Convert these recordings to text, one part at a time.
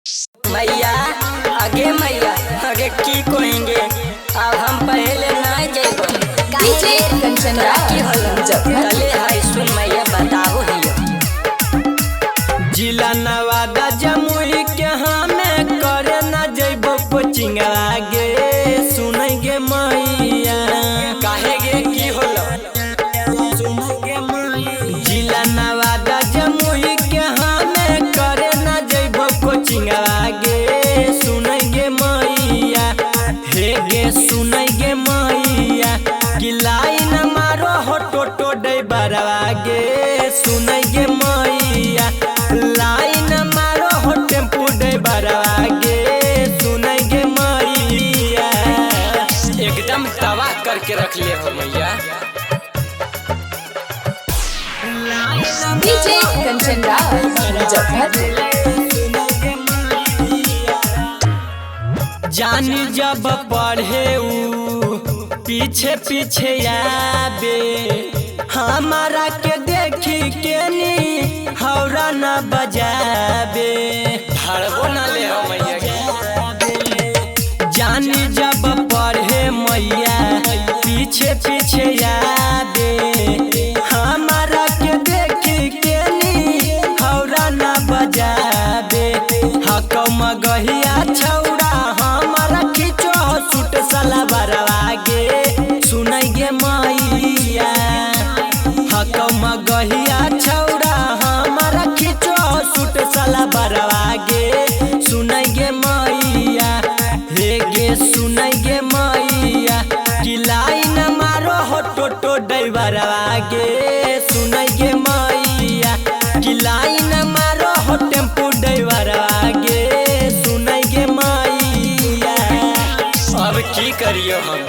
मैया मैया आगे की कहेंगे। अब हम पहले ना जेबो डीजे कंचन की होले हाय सुन मैया बताओ हियो। जिला नवादा जमुई के हमें करे ना जेबो कोचिंग आगे सुनेंगे मैया काहे गे की होलो सुनेंगे मैया। जिला नवादा जमुई के हमें करे ना जेबो कोचिंग आगे सुनेंगे मैया हे गे सुनेंगे मैया कि लाइन मारो हो टोटो डे बरवागे सुनेंगे मैया लाइन मारो हो टेम्पू डे बरवागे सुनेंगे मैया एकदम तबाह करके रख लिए हो मैया। डीजे कंचन मुजफ्फरपुर। जानी जब पढ़े पीछे पीछे आबे हमारा के देखी के नी हौरा न बजाबे हड़बो ना ले हो मैया। जानी जब पढ़े मैया पीछे पीछे आबे हमारा के देखी के नी हौरा न बजाबे हकम गहिया छौड़ा हमारा खिचो सूट सलवार आगे सुनेंगे मैया हकम गहिया छौड़ा हमारा खिचो सूट सलवार आगे सुनेंगे मैया हे गे सुनेंगे मैया कि लाइन मारो हो टोटो ड्राइवर आगे सुनेंगे मैया कि लाइन मारो हो टेम्पू ड्राइवर आगे सुनेंगे मैया। अब की करियो हम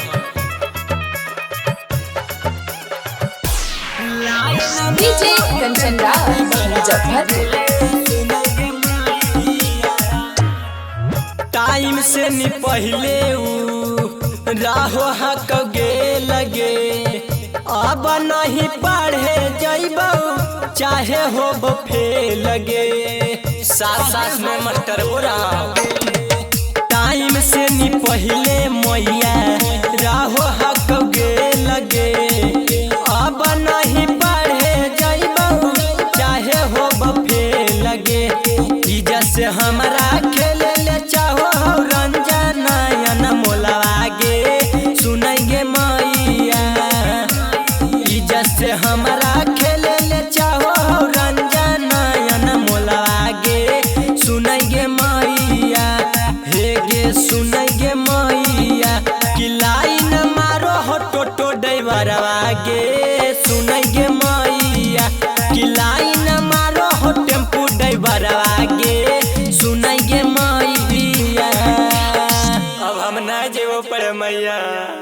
डीजे कंचन मुजफ्फरपुर। टाइम से नी पहले राहो हक गे लगे अब नहीं पढ़े जइबो चाहे हो फेल लगे साथ साथ में मास्टर हो रहा। टाइम से नी पहले मैया राहो हक गे लगे अब नहीं पढ़े जइबो चाहे हो फेल लगे इज्जत से हमारा खेले ले चाहो रंजन नयन मोलवागे सुनेंगे मैया इज्जत से हमारा खेले ले चाहो रंजन नयन मोलवागे सुनेंगे मैया हे गे सुनेंगे मैया कि लाइन मारो हो टोटो ड्राइवर आगे सुनेंगे मैया कि लाइन मारो हो टेम्पू ड्राइवर आगे सुनेंगे मैया। अब हम ना जेबो पड़े मैया।